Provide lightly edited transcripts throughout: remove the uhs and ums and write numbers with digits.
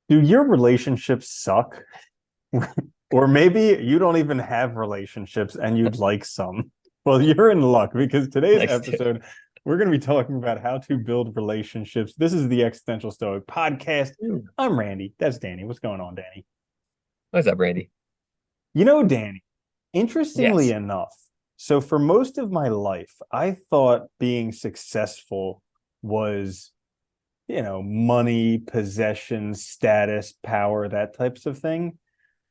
Do your relationships suck? Or maybe you don't even have relationships and you'd like some. Well, you're in luck because today's Nice to. episode, we're going to be talking about how to build relationships. This is the Existential Stoic podcast. I'm Randy. That's Danny. What's going on, Danny? What's up, Randy? Danny, interestingly Yes. enough, so for most of my life, I thought being successful was money, possessions, status, power, that types of thing.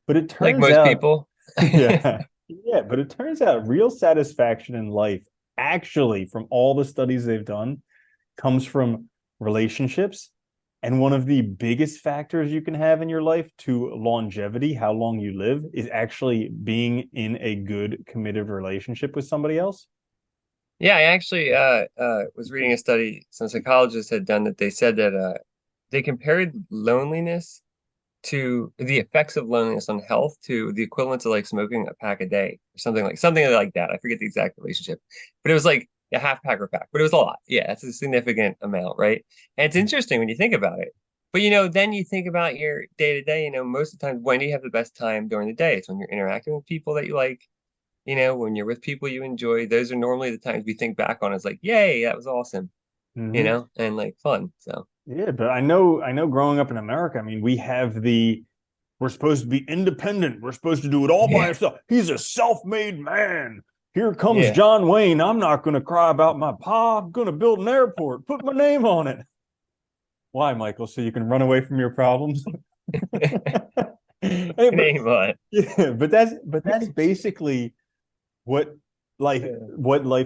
But it Like turns most out, people. yeah, yeah, but it turns out real satisfaction in life, actually, from all the studies they've done, comes from relationships. And one of the biggest factors you can have in your life to longevity, how long you live, is actually being in a good, committed relationship with somebody else. Yeah, I actually was reading a study some psychologists had done that they said that they compared loneliness to the effects of loneliness on health to the equivalent to like smoking a pack a day or something like that. I forget the exact relationship, but it was like a half pack or pack, but it was a lot. Yeah, it's a significant amount, right? And it's interesting when you think about it. But then you think about your day to day, most of the time, when do you have the best time during the day? It's when you're interacting with people that you like, when you're with people you enjoy. Those are normally the times we think back on as like, yay, that was awesome, Mm-hmm. and like fun. So Yeah, but I know growing up in America, I mean, we have we're supposed to be independent. We're supposed to do it all by yeah, ourselves. He's a self-made man. Here comes yeah. John Wayne. I'm not going to cry about my pa. I'm going to build an airport, put my name on it. Why, Michael? So you can run away from your problems? Hey, but Name what? yeah, but that's basically what life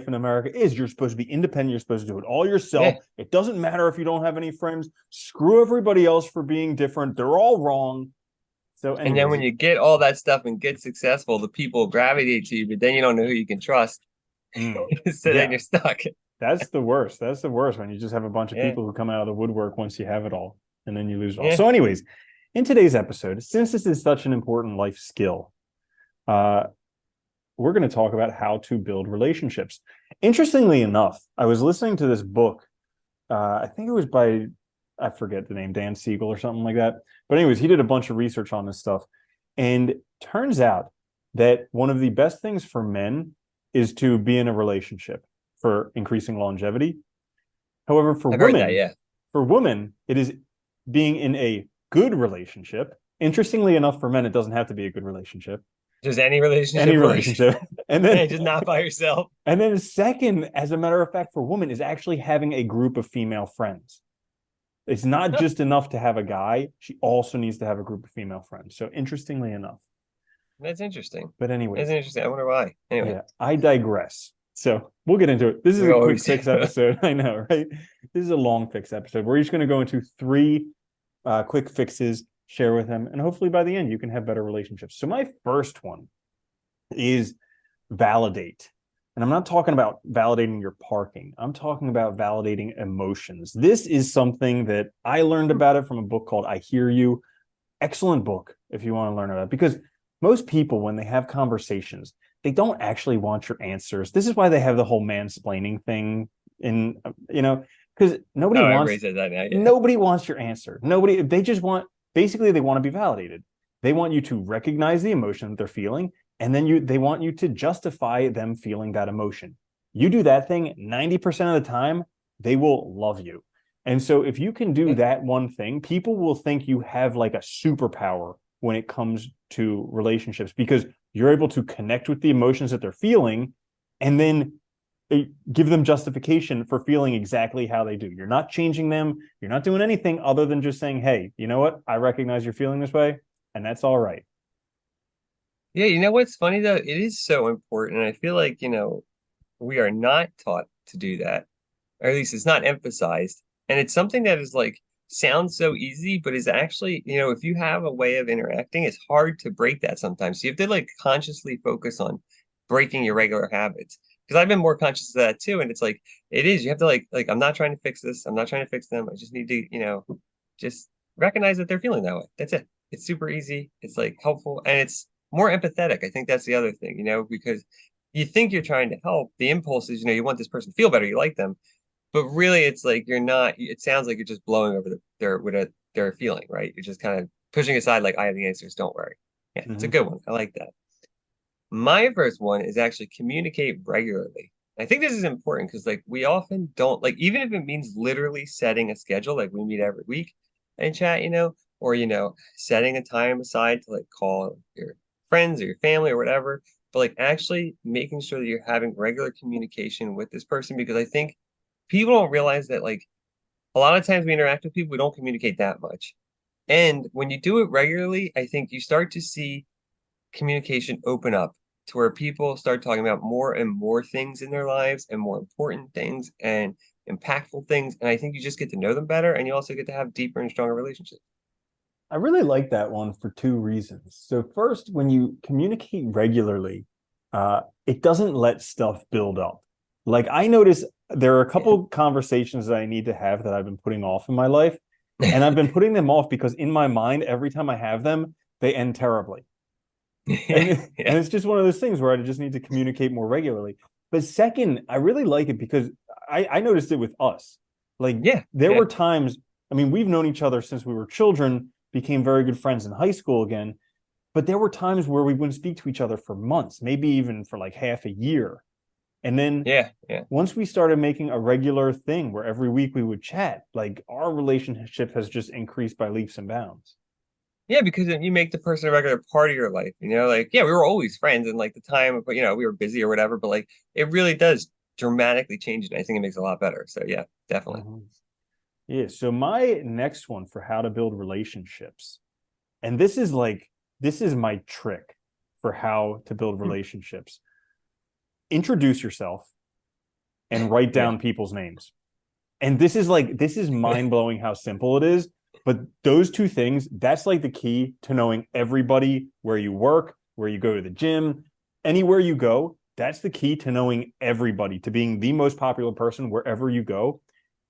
in America is. You're supposed to be independent. You're supposed to do it all yourself. Yeah. It doesn't matter if you don't have any friends. Screw everybody else for being different. They're all wrong. So, And then anyways, when you get all that stuff and get successful, the people gravitate to you, but then you don't know who you can trust. So then yeah, you're stuck. that's the worst. That's the worst when you just have a bunch of Yeah. people who come out of the woodwork once you have it all, and then you lose it all. Yeah. So, anyways, in today's episode, since this is such an important life skill, uh, we're going to talk about how to build relationships. Interestingly enough, I was listening to this book. I think it was by, I forget the name, Dan Siegel or something like that. But anyways, he did a bunch of research on this stuff, and turns out that one of the best things for men is to be in a relationship for increasing longevity. However, I've heard that. Yeah. for women, it is being in a good relationship. Interestingly enough, for men, it doesn't have to be a good relationship. Just any Any relationship works. relationship, and then Hey, just not by yourself. and then second, as a matter of fact, for women, is actually having a group of female friends. It's not just enough to have a guy. She also needs to have a group of female friends. So interestingly enough. That's interesting. But That's anyways, interesting. I wonder why. Anyway, yeah, I digress. So we'll get into it. This is we a quick always fix do. episode. I know, right? This is a long fix episode. We're just going to go into three quick fixes, share with them, and hopefully by the end you can have better relationships. So my first one is validate. And I'm not talking about validating your parking. I'm talking about validating emotions. This is something that I learned about it from a book called I Hear You. Excellent book if you want to learn about it, because most people, when they have conversations, they don't actually want your answers. This is why they have the whole mansplaining thing in, because Oh, everybody says that now. Yeah. nobody wants your answer. Nobody, they just want, basically they want to be validated. They want you to recognize the emotion that they're feeling, and then they want you to justify them feeling that emotion. You do that thing 90% of the time, they will love you. And so if you can do Yeah. that one thing, people will think you have like a superpower when it comes to relationships, because you're able to connect with the emotions that they're feeling and then give them justification for feeling exactly how they do. You're not changing them. You're not doing anything other than just saying, hey, you know what? I recognize you're feeling this way, and that's all right. Yeah. You know what's funny though? It is so important. I feel like, we are not taught to do that, or at least it's not emphasized. And it's something that is like sounds so easy, but is actually, if you have a way of interacting, it's hard to break that sometimes. So you have to like consciously focus on breaking your regular habits. Because I've been more conscious of that too. And it's like you have to like I'm not trying to fix this. I'm not trying to fix them. I just need to, just recognize that they're feeling that way. That's it. It's super easy. It's like helpful and it's more empathetic. I think that's the other thing, because you think you're trying to help. The impulse is, you want this person to feel better. You like them, but really it's like you're not. It sounds like you're just blowing over their feeling, right? You're just kind of pushing aside like I have the answers, don't worry. Yeah, it's a Mhm. good one. I like that. My first one is actually communicate regularly. I think this is important because like we often don't like even if it means literally setting a schedule, like we meet every week and chat, or setting a time aside to like call your friends or your family or whatever, but like actually making sure that you're having regular communication with this person because I think people don't realize that like a lot of times we interact with people, we don't communicate that much. And when you do it regularly, I think you start to see communication open up to where people start talking about more and more things in their lives and more important things and impactful things. And I think you just get to know them better and you also get to have deeper and stronger relationships. I really like that one for two reasons. So first, when you communicate regularly, it doesn't let stuff build up. Like I notice there are a Yeah. couple conversations that I need to have that I've been putting off in my life, and I've been putting them off because in my mind, every time I have them, they end terribly. And Yeah. and Yeah. it's just one of those things where I just need to communicate more regularly. But second, I really like it because I noticed it with us. Like Yeah. there Yeah. were times, I mean, we've known each other since we were children, became very good friends in high school again. But there were times where we wouldn't speak to each other for months, maybe even for like half a year. And then Yeah. Yeah. once we started making a regular thing where every week we would chat, like our relationship has just increased by leaps and bounds. Yeah, because then you make the person a regular part of your life, like, yeah, we were always friends and like the time, but we were busy or whatever, but like it really does dramatically change it. I think it makes it a lot better. So yeah, definitely. Mhm. Yeah. So my next one for how to build relationships, and this is my trick for how to build Hmm. relationships. Introduce yourself and write Yeah. down people's names. And this is mind-blowing how simple it is, but those two things, that's like the key to knowing everybody, where you work, where you go to the gym, anywhere you go. That's the key to knowing everybody, to being the most popular person wherever you go.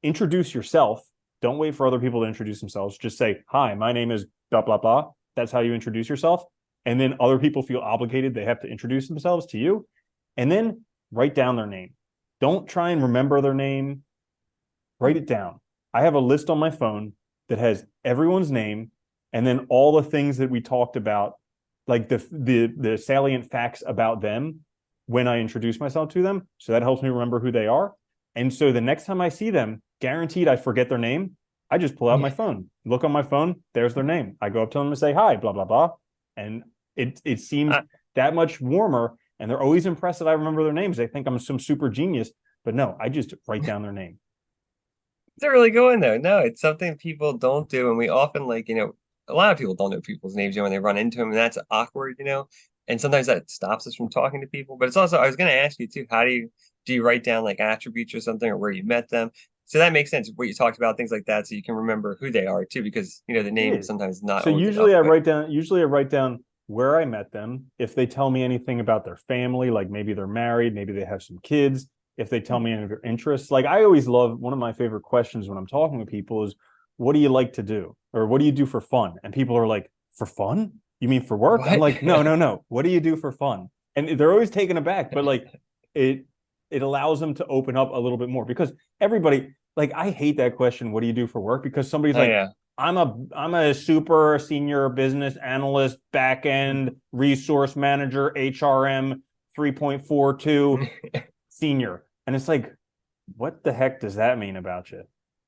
Introduce yourself. Don't wait for other people to introduce themselves. Just say, "Hi, my name is blah blah blah." That's how you introduce yourself. And then other people feel obligated, they have to introduce themselves to you. And then write down their name. Don't try and remember their name, write it down. I have a list on my phone that has everyone's name and then all the things that we talked about, like the salient facts about them when I introduce myself to them. So that helps me remember who they are. And so the next time I see them, guaranteed I forget their name. I just pull out my Yeah. phone, look on my phone, there's their name. I go up to them and say hi, blah, blah, blah. And it seems I, that much warmer. And they're always impressed that I remember their names. They think I'm some super genius. But no, I just write down their name. It's a really good one though. No, it's something people don't do, and we often a lot of people don't know people's names, when they run into them, and that's awkward. And sometimes that stops us from talking to people. But it's also, I was going to ask you too, how do you write down like attributes or something or where you met them? So that makes sense. What you talked about, things like that, so you can remember who they are too, because the name Yeah. is sometimes not So always enough. But usually I write down where I met them. If they tell me anything about their family, like maybe they're married, maybe they have some kids, if they tell me any of their interests. Like I always love one of my favorite questions when I'm talking with people is what do you like to do? Or what do you do for fun? And people are like, for fun? You mean for work? I'm what? like, no, no, no. What do you do for fun? And they're always taken aback, but like it it allows them to open up a little bit more because everybody like I hate that question, what do you do for work? Because somebody's Oh like, yeah. I'm a super senior business analyst, back end resource manager, HRM 3.42 senior. And it's like, what the heck does that mean about you?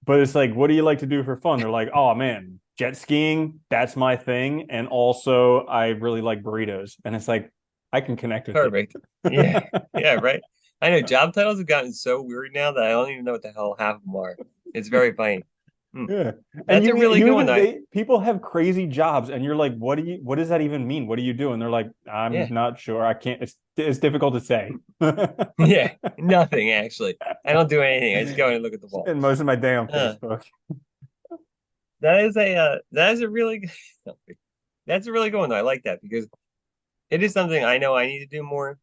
But it's like, what do you like to do for fun? They're like, oh man, jet skiing, that's my thing. And also I really like burritos. And it's like, I can connect with you. Perfect. Yeah. Yeah, right. I know job titles have gotten so weird now that I don't even know what the hell half of them are. It's very funny. Hmm. Yeah. And That's a really good one. people have crazy jobs and you're like, what does that even mean? What do you do? And they're like, I'm Yeah. not sure. I can't, it's difficult to say. Yeah. Nothing actually. I don't do anything. I just go and look at the wall. Spend most of my day on Uh, Facebook. that is a really that's a really good one though. I like that because it is something I know I need to do more.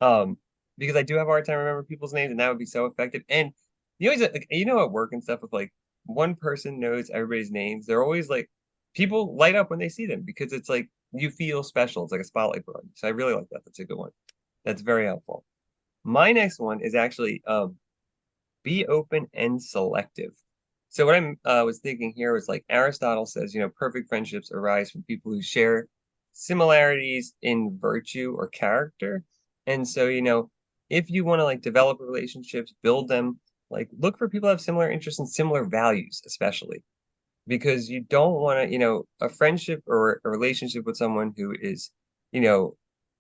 Um, because I do have a hard time remembering people's names, and that would be so effective. And you always like, at work and stuff with like one person knows everybody's names. They're always like people light up when they see them because it's like you feel special. It's like a spotlight put on you. So I really like that. That's a good one. That's very helpful. My next one is actually be open and selective. So what I was thinking here was like Aristotle says, perfect friendships arise from people who share similarities in virtue or character. And so, if you want to like develop relationships, build them, like look for people who have similar interests and similar values, especially because you don't want to, a friendship or a relationship with someone who is, you know,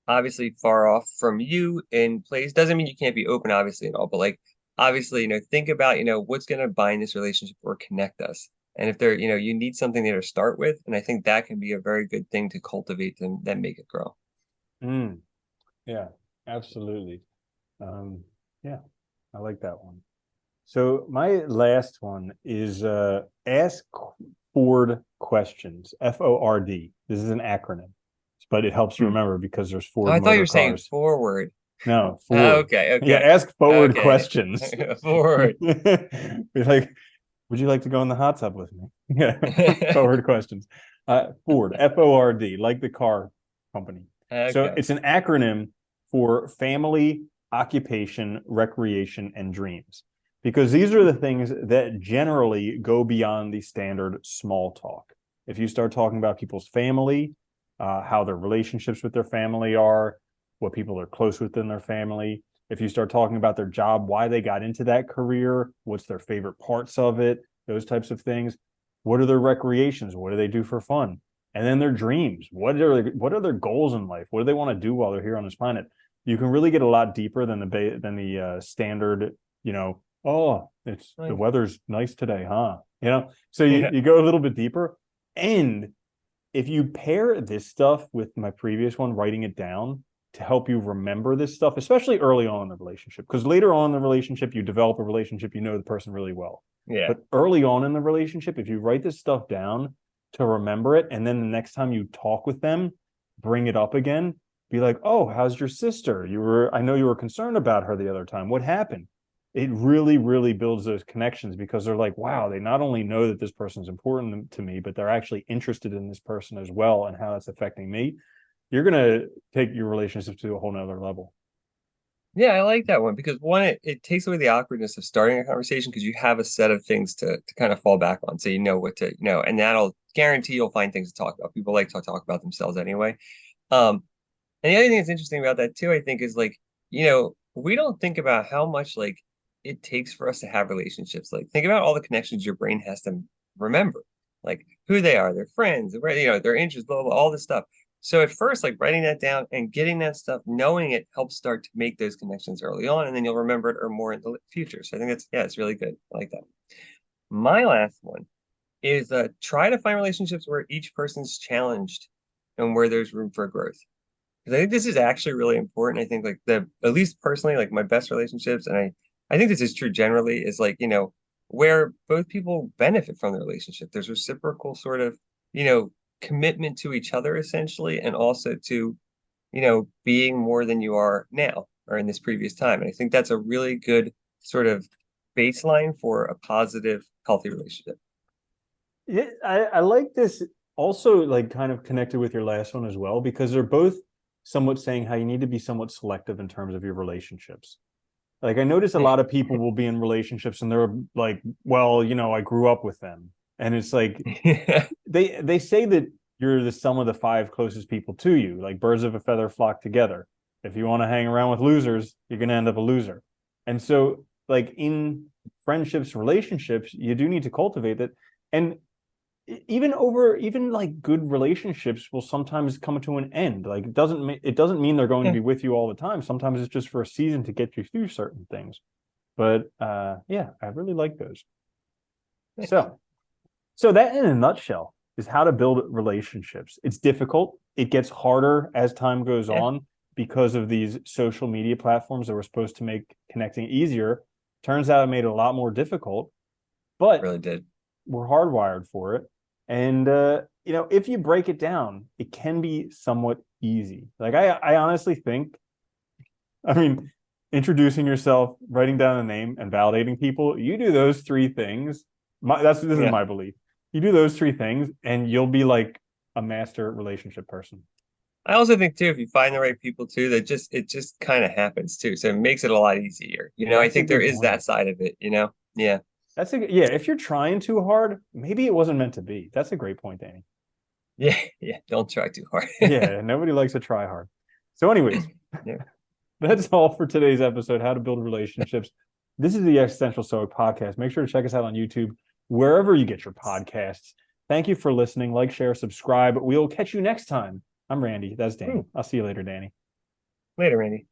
obviously far off from you in place doesn't mean you can't be open, obviously, and all, but like obviously, think about, what's going to bind this relationship or connect us. And if they're, you need something there to start with, and I think that can be a very good thing to cultivate and then make it grow. Mm, yeah, absolutely. Um, yeah, I like that one. So my last one is ask Ford questions. FORD. This is an acronym, but it helps you Hmm. remember because there's Oh, Ford I thought you Motor were saying Cars. forward. No, Ford. Okay, Yeah, okay, ask forward okay. questions. Forward. Be like, would you like to go in the hot tub with me? Yeah, forward questions. Ford, FORD, like the car company. So Okay. it's an acronym for family, occupation, recreation, and dreams. Because these are the things that generally go beyond the standard small talk. If you start talking about people's family, how their relationships with their family are, what people are close with in their family, if you start talking about their job, why they got into that career, what's their favorite parts of it, those types of things. What are their recreations? What do they do for fun? And then their dreams. What are their goals in life? What do they want to do while they're here on this planet? You can really get a lot deeper than the standard. Oh, it's the Like, weather's nice today, huh? So yeah. you go a little bit deeper, and if you pair this stuff with my previous one, writing it down to help you remember this stuff, especially early on in the relationship, because later on in the relationship, you develop a relationship, you know the person really well. Yeah. But early on in the relationship, if you write this stuff down to remember it, and then the next time you talk with them, bring it up again, be like, oh, how's your sister? I know you were concerned about her the other time. What happened? It really, really builds those connections because they're like, wow, they not only know that this person is important to me, but they're actually interested in this person as well and how it's affecting me. You're going to take your relationship to a whole nother level. Yeah, I like that one because one, it takes away the awkwardness of starting a conversation because you have a set of things to kind of fall back on. So you know what to, and that'll guarantee you'll find things to talk about. People like to talk about themselves anyway. And the other thing that's interesting about that too, I think, is like, we don't think about how much like it takes for us to have relationships. Like, think about all the connections your brain has to remember, like who they are, their friends, where, their interests, blah, blah, all this stuff. So at first, like writing that down and getting that stuff, knowing it helps start to make those connections early on, and then you'll remember it or more in the future. So I think yeah, it's really good. I like that. My last one is try to find relationships where each person's challenged and where there's room for growth. Because I think this is actually really important. I think like at least personally, like my best relationships, and I think this is true generally, is like, where both people benefit from the relationship. There's reciprocal sort of, you know, commitment to each other essentially, and also to, being more than you are now or in this previous time. And I think that's a really good sort of baseline for a positive, healthy relationship. Yeah, I like this also, like kind of connected with your last one as well, because they're both somewhat saying how you need to be somewhat selective in terms of your relationships. Like I notice a lot of people will be in relationships and they're like, well, I grew up with them. And it's like Yeah. they say that you're the sum of the five closest people to you, like birds of a feather flock together. If you want to hang around with losers, you're going to end up a loser. And so, like in friendships, relationships, you do need to cultivate that. And even like good relationships will sometimes come to an end. Like it doesn't mean they're going to be with you all the time. Sometimes it's just for a season to get you through certain things. But yeah, I really like those. Nice. So that in a nutshell is how to build relationships. It's difficult. It gets harder as time goes Yeah, on because of these social media platforms that were supposed to make connecting easier. Turns out it made it a lot more difficult, but really did. we're hardwired for it. And if you break it down, it can be somewhat easy. Like I honestly think, I mean, introducing yourself, writing down a name, and validating people, you do those three things. This is Yeah. my belief. You do those three things, and you'll be like a master relationship person. I also think too, if you find the right people too, that it just kind of happens too. So it makes it a lot easier. I That's a think there good is point. that side of it. Yeah. Yeah. If you're trying too hard, maybe it wasn't meant to be. That's a great point, Danny. Yeah. Yeah. Don't try too hard. Yeah, nobody likes to try hard. So, anyways, Yeah. that's all for today's episode, How to Build Relationships. This is the Existential Stoic podcast. Make sure to check us out on YouTube, wherever you get your podcasts. Thank you for listening. Like, share, subscribe. We'll catch you next time. I'm Randy. That's Danny. I'll see you later, Danny. Later, Randy.